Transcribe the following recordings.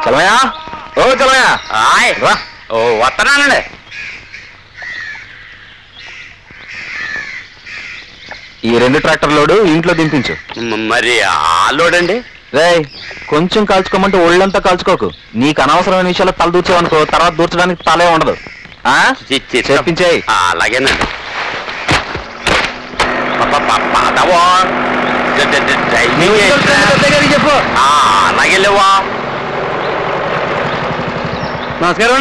చలమయ్యా, ఓ చలమయ్యా, రా. ఓ వస్తున్నానండి. ఈ 2 ట్రాక్టర్ లోడు ఇంట్లో దింపించు. మరి ఆ లోడ్ అండి? రేయ్, కొంచెం కాల్చుకోమంటే ఒళ్ళంతా కాల్చుకోకు. నీకు అనవసరమైన విషయాలు తల దూర్చావనుకో, తర్వాత దూర్చడానికి తలే ఉండదు. చెప్పించాయి. అలాగేనండి. చెప్పు. అలాగే లేవా? నమస్కారం.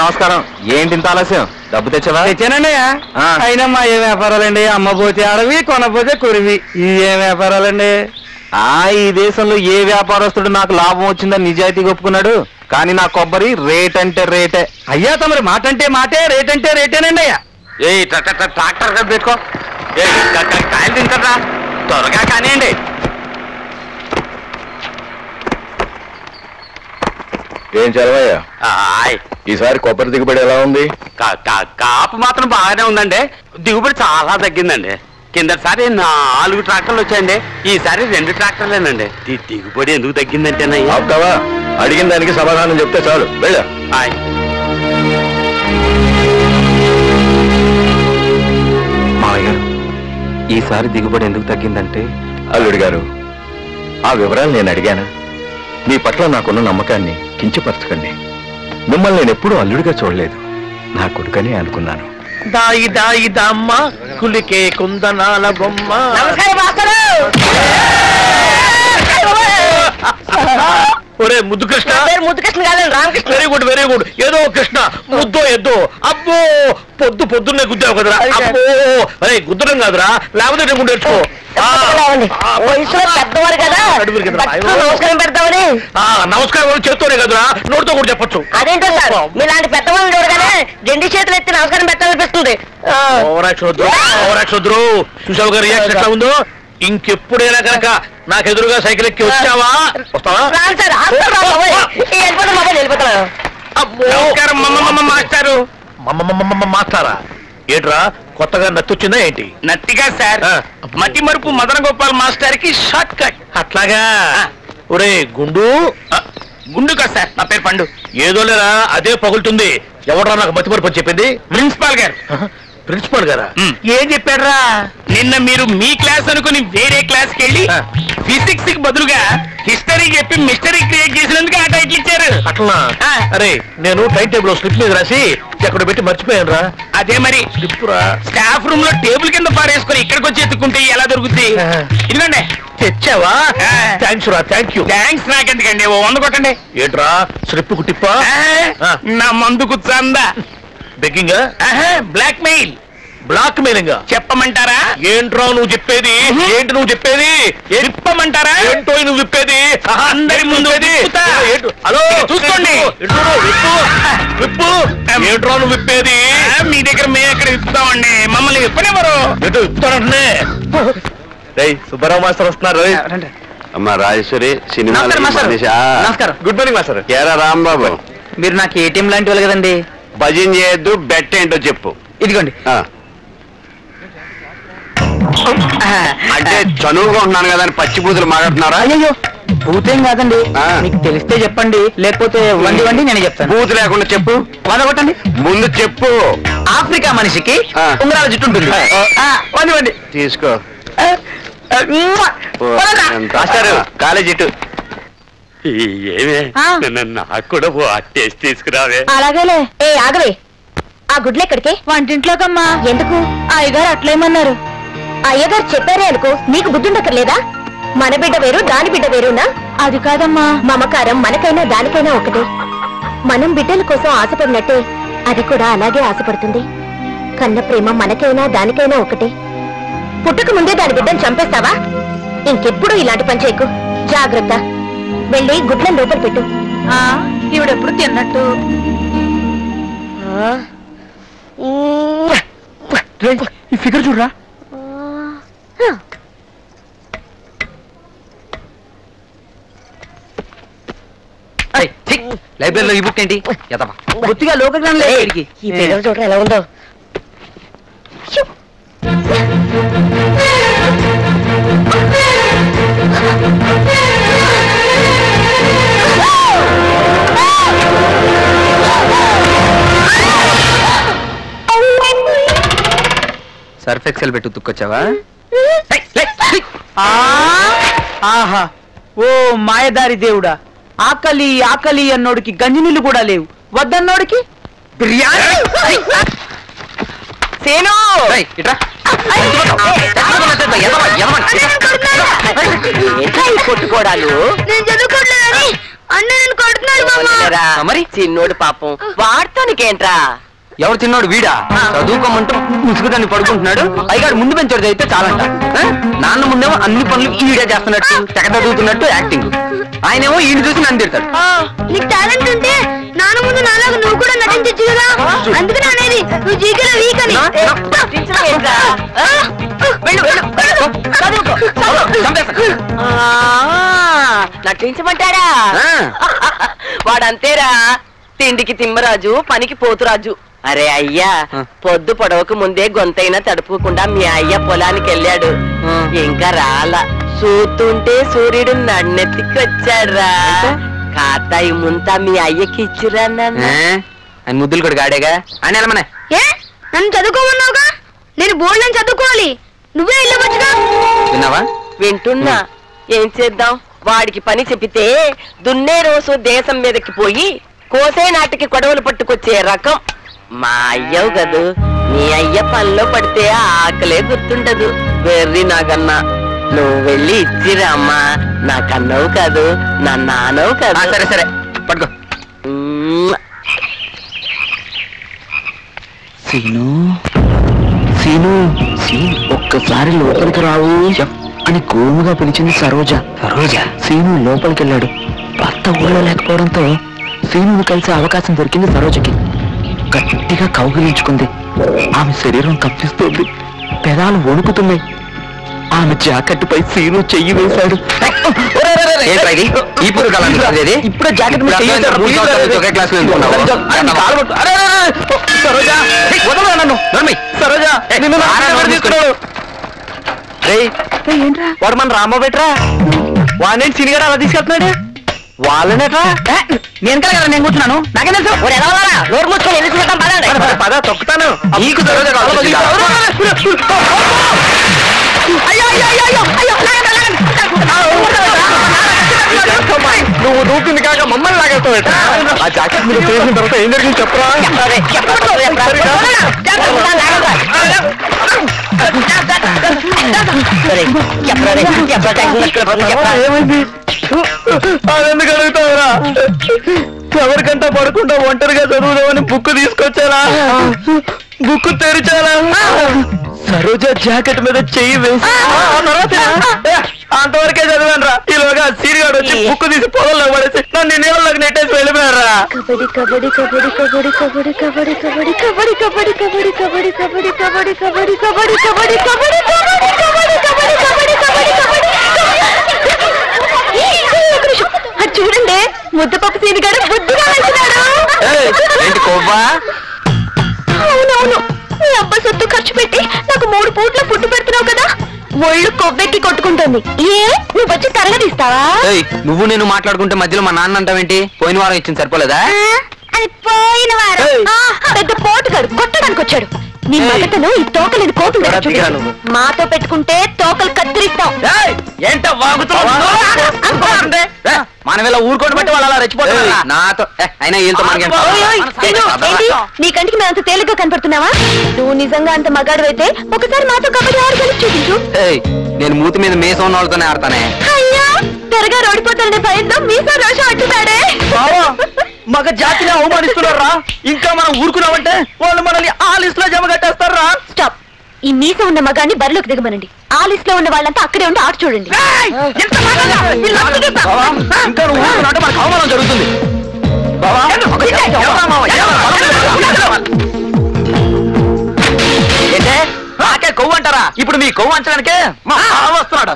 నమస్కారం. ఏంటి ఇంత ఆలస్యం? డబ్బు తెచ్చావా? తెచ్చానండి. అయినా మా ఏ వ్యాపారాలండి? అమ్మపోతే అడవి, కొనపోతే కురివి. ఇది ఏం వ్యాపారాలండి? ఈ దేశంలో ఏ వ్యాపారస్తుడు నాకు లాభం వచ్చిందని నిజాయితీగా ఒప్పుకున్నాడు. కానీ నా కొబ్బరి రేట్ అంటే రేటే. అయ్యా తమరి మాట అంటే మాటే, రేట్ అంటే రేటేనండి. అయ్యా ట్రాక్టర్ పెట్టుకో. కాయలు తింటారా? త్వరగా కానివ్వండి. ఏం చదవయ్యా, ఈసారి కొబ్బరి దిగుబడి ఎలా ఉంది? కాపు మాత్రం బాగానే ఉందండి. దిగుబడి చాలా తగ్గిందండి. కిందసారి 4 ట్రాక్టర్లు వచ్చాయండి, ఈసారి 2 ట్రాక్టర్లేనండి. దిగుబడి ఎందుకు తగ్గిందంటేనయ్యా? అవుతావా? అడిగిన దానికి సమాధానం చెప్తే చాలు. వెళ్ళా. మామయ్య గారు, ఈసారి దిగుబడి ఎందుకు తగ్గిందంటే? అల్లుడి గారు, ఆ వివరాలు నేను అడిగానా? మీ పట్ల నాకున్న నమ్మకాన్ని కించపరచకండి. మిమ్మల్ని నేను ఎప్పుడూ అల్లుడిగా చూడలేదు, నా కొడుకనే అనుకున్నాను. దాయి దాయి దమ్మ కులికే కుందనాల బొమ్మ. ఒరే ముద్దు కృష్ణ. ముద్దు కృష్ణ కాదండి, Ramakrishna. Very good, very good. ఏదో కృష్ణ, ముద్దో ఎద్దో. అబ్బో, పొద్దున్నే గుద్దావు కదరా. అబ్బో, అరే గుద్దడం కాదురా, లేకపోతే గుండె తెచ్చుకో. వయసులో పెద్దవారు కదా, నమస్కారం పెడతామని. నమస్కారం చేత్తోనే కదరా, నోటితో కూడా చెప్పొచ్చు. అదేంటో సార్, మీలాంటి పెద్దవాళ్ళు చూడగానే 2 చేతులు ఎత్తి నమస్కారం పెట్టాలనిపిస్తుంది. చూసావు గారు రియాక్షన్ ఎట్లా ఉందో? ఇంకెప్పుడైనా కనుక నాకెదురుగా సైకిల్ ఎక్కి వచ్చావా? వస్తావా? మాస్టారు. మాస్టారా? ఏంట్రా, కొత్తగా నత్తొచ్చిందా ఏంటి? నత్తిగా సార్, మతి మరుపు మదన గోపాల్ మాస్టర్ కి షార్ట్ కట్. అట్లాగా? ఒరే గుండు. గుండు కాదు సార్, నా పేరు పండు. ఏదో లేరా, అదే పగులుతుంది. ఎవడరా నాకు మతి మరుపు చెప్పింది? ప్రిన్సిపాల్ గారు. ప్రిన్సిపాల్ గారా? ఏం చెప్పాడ్రా? నిన్న మీరు మీ క్లాస్ అనుకుని వేరే క్లాస్ కి వెళ్ళి ఫిజిక్స్ కి బదులుగా హిస్టరీ చెప్పి మిస్టరీ క్రియేట్ చేసినందుకు ఆ టైటిల్ ఇచ్చారు. అట్లా? అరే, నేను టైం టేబుల్ స్లిప్ మీద రాసి ఎక్కడ పెట్టి మర్చిపోయాను రా. అదే మరి స్లిప్ రా. స్టాఫ్ రూమ్ లో టేబుల్ కింద పారేసుకుని ఇక్కడికి వచ్చి ఎత్తుకుంటే ఎలా దొరుకుతుంది? ఇదిగోండి. తెచ్చావా? థ్యాంక్స్ రా. Thank you. థ్యాంక్స్ నాకెందుకండి, 100 కొట్టండి. ఏంట్రా, స్లిప్ కు టిప్పా? నా మందుకు చందా. Begging? Blackmail. Blackmailing చెప్పమంటారా? ఏంట్రా నువ్వు చెప్పేది? ఏంటి నువ్వు చెప్పేది? చెప్పమంటారా? ఏంటో నువ్వు చెప్పేది? అందరి ముందు హలో, చూసుకోండి. విప్పు. ఏంట్రా నువ్వు విప్పేది? మీ దగ్గర మేము ఎక్కడ విప్పుతామండి, మమ్మల్ని విప్పనివ్వరు. ఏంటో విప్పుతానంటే. సుబ్బారావు మాస్టర్ వస్తున్నారు. అమ్మా రాజేశ్వరి, సినిమా. నమస్కారం. Good morning master. ఏరా రాంబాబు, మీరు నాకు ఏటీఎం లాంటి వాళ్ళు కదండి. భజన చేయొద్దు, బెట్ ఏంటో చెప్పు. ఇదిగోండి. అంటే చనువుగా ఉన్నాను కదా అని పచ్చి బూతులు మాట్లాడుతున్నారా? అయ్యో, బూతేం కాదండి, మీకు తెలిస్తే చెప్పండి, లేకపోతే వండి నేను చెప్తాను. బూతు లేకుండా చెప్పు. కొట్టండి. ముందు చెప్పు. ఆఫ్రికా మనిషికి ఉంగరాల జుట్టు ఉంటుంది. వండి తీసుకో. కాలేజ్ ఇటు. ఏమే, నాకు కూడా టేస్ట్ తీసుకురావే. అలాగేలే. ఏ ఆగవే, ఆ గుడ్లు ఎక్కడికి? వంటింట్లోకమ్మా. ఎందుకు? అయ్యగారు అట్లేమన్నారు. అయ్యగారు చెప్పారే అనుకో, నీకు బుద్ధుండక్కర్లేదా? మన బిడ్డ వేరు, దాని బిడ్డ వేరునా? అది కాదమ్మా, మమకారం మనకైనా దానికైనా ఒకటే. మనం బిడ్డల కోసం ఆశపడినట్టే అది కూడా అలాగే ఆశపడుతుంది. కన్న ప్రేమ మనకైనా దానికైనా ఒకటే. పుట్టక ముందే దాని బిడ్డను చంపేస్తావా? ఇంకెప్పుడు ఇలాంటి పని చేయకు. జాగ్రత్త. వెళ్ళి గుడ్లను లోపల పెట్టు. ఇవిడెప్పుడు తిన్నట్టు. ఈ ఫిగర్ చూడరా. లైబ్రరీలో ఈ బుక్ ఏంటి? బొత్తిగా లోకజ్ఞానం లేదు. ఈ పేరు చూడరా ఎలా ఉందో. సర్ఫ్ ఎక్సెల్ పెట్టి ఉతుక్కొచ్చావా? ఆహా, ఓ మాయదారి దేవుడా, ఆకలి ఆకలి అన్నోడికి గంజినీళ్ళు కూడా లేవు, వద్దన్నోడికి బిర్యానీ. సేను కొట్టుకోడాలు మరి చిన్నోడు పాపం వాడతానికేంట్రా? ఎవరు చిన్నోడు? వీడా చదువుకోమంటూ ముసుగుదాన్ని పడుకుంటున్నాడు. పైగాడు ముందు పెంచోడు అయితే చాలంట. నాన్న ముందేమో అన్ని పనులు ఈడే చేస్తున్నట్టు, తెగ చదువుతున్నట్టు యాక్టింగ్. ఆయనేమో ఈయన చూసి నన్ను తిడతాడు. నీకు టాలెంట్ ఉంటే నాన్న ముందు నాలాగా నువ్వు కూడా నటించచ్చు కదా. అందుకని అనేది నువ్వు జీకేలో వీక్ అని. నటించమంటారా? వాడంతేరా, తిండికి తిమ్మరాజు, పనికి పోతురాజు. అరే అయ్యా, పొద్దు పొడవకు ముందే గొంతైనా తడుపుకుండా మీ అయ్య పొలానికి వెళ్ళాడు, ఇంకా రాలా. చూస్తుంటే సూర్యుడు నన్నెత్తికి వచ్చాడ్రా. కాతాయి ముంతా మీ అయ్యకి ఇచ్చిరా నాన్న. ఆయన ముద్దులు కూడా గాడేగా అని వెళ్ళమనే. నన్ను చదువుకోమన్నావుగా, నేను బోర్డు నుంచి చదువుకోవాలి, నువ్వే వెళ్ళవచ్చుగా. విన్నావా? వింటున్నా. ఏం చేద్దాం, వాడికి పని చెప్పితే దున్నే రోజు దేశం మీదకి పోయి కోసే నాటికి కొడవలు పట్టుకొచ్చే రకం మా అయ్యవు కదూ. నీ అయ్య పనిలో పడితే ఆకలే గుర్తుండదు. వెర్రి నాకన్నా, నువ్వు వెళ్ళి ఇచ్చిరా అమ్మా. నా కన్నవు కాదు, నా నాన్నవు కాదు. సరే సరే పట్టుకో. సీను సీను సీను, ఒక్కసారి లోపలికి రావు అని గోముగా పిలిచింది సరోజ. సీను లోపలికి వెళ్ళాడు. భర్త ఊళ్ళో లేకపోవడంతో సీనును కలిసే అవకాశం దొరికింది సరోజకి. గట్టిగా కౌగిలించుకుంది. ఆమె శరీరం కప్పిస్తోంది, పెదాలు వణుకుతున్నాయి. ఆమె జాకెట్పై సీను చెయ్యి వేశాడు. ఇప్పుడు జాకెట్ వాడు మన రామ్మ బెట్రా, వాడిని సినిగాడు అలా తీసుకెళ్తున్నాడు. వాళ్ళనేట్రా? నేను కదా నేను కూర్చున్నాను, నాకేం తెలుసు? నోరు మూసుకొని ఎందుకు పద తొక్కుతాను. నీకు నువ్వు దూకింది కాక మమ్మల్ని లాగేస్తావు. ఆ జాకెట్ మీరు చేసిన తర్వాత ఏం జరిగింది చెప్పరా? ఏమైంది? అదెందుకు అడుగుతావురా? ఎవరికంటా పడకుండా ఒంటరిగా చదువుదామని బుక్ తీసుకొచ్చారా? బుక్ తెరిచారా? సరోజ జాకెట్ మీద చెయ్యి వేసి అంతవరకే చదివాను రా. ఈలోగా సీరిగాడు వచ్చి బుక్ తీసి పొలంలో పడేసి నన్ను నీళ్ళలోకి నెట్టేసి వెళ్ళిపోయారా. కబడ్డీ కబడ్డీ కబడ్డీ కబడ్డీ కబడ్డీ కబడ్డీ కబడ్డీ కబడ్డీ కబడ్డీ కబడ్డీ కబడ్డీ కబడ్డీ కబడ్డీ కబడ్డీ కబడ్డీ కబడ్డీ కబడ్డీ చూడండి, ముద్దపప్పు సీనిగాడు బుద్ధిగా వెళ్తున్నాడు. అవునవును, నీ అబ్బా సొత్తు ఖర్చు పెట్టి నాకు 3 పూట్ల ఫుడ్ పెడుతున్నావు కదా, ఒళ్ళు కొవ్వెక్కి కొట్టుకుంటుంది. నువ్వు వచ్చి తరగదిస్తావా? నువ్వు నేను మాట్లాడుకుంటే మధ్యలో మా నాన్న అంటావేంటి? పోయిన వారం ఇచ్చింది సరిపోలేదా? అది పోయిన వారం పెద్ద పోటుగాడు కొట్టడానికి వచ్చాడు. నీ మగతను ఈ తోకలేని కోపం మాతో పెట్టుకుంటే తోకలు కత్తిరిస్తాం. ఏంటో మనం ఇలా ఊరుకోండి బట్టి వాళ్ళు అలా రెచ్చిపోతారు నాతో. అయినా నీ కంటికి మేము అంత తేలిగ్గా కనపడుతున్నావా? నువ్వు నిజంగా అంత మగాడు అయితే ఒకసారి మాతో కబడ్డీ ఆడి కలిసి చూపించు. నేను మూతి మీద మీసం ఉన్న వాళ్ళతోనే ఆడతానే. అయ్యా, త్వరగా రోడిపోతాడనే భయంతో మీసా రోషం అడ్డుతాడే. మగ జాతిని అవమానిస్తున్నారా? ఇంకా మనం ఊరుకున్నామంటే వాళ్ళు మనల్ని ఆ లిస్ట్ లో జమ కట్టేస్తారా? స్టాప్. ఈ మీస ఉన్న మగాన్ని బరిలోకి దిగమనండి. ఆ లిస్ట్ లో ఉన్న వాళ్ళంతా అక్కడే ఉండి ఆట చూడండి. ఇంకా నువ్వు ఊరుకున్నావంటే మనకు అవమానం జరుగుతుంది. ఏంటే నాకే కొవ్వు అంటారా? ఇప్పుడు మీ కొవ్వు అంచడానికే మా వస్తున్నాడు.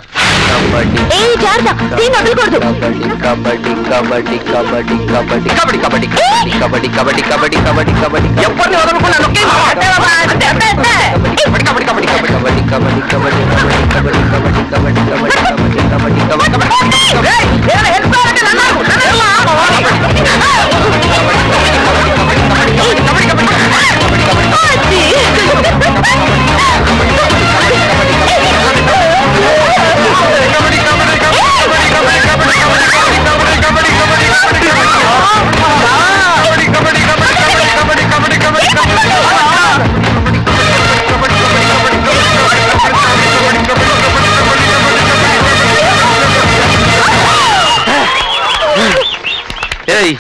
ఏ జాగ్రత్త, దీన్ని వదలకూడదు. కబడ్డీ కబడ్డీ కబడ్డీ కబడ్డీ కబడ్డీ కబడ్డీ కబడ్డీ కబడ్డీ కబడ్డీ కబడ్డీ కబడ్డీ ఎవరిని వదలకుండా కబడ్డీ కబడ్డీ కబడ్డీ కబడ్డీ కబడ్డీ కబడ్డీ కబడ్డీ కబడ్డీ కబడ్డీ కబడ్డీ కబడ్డీ కబడ్డీ ఏయ్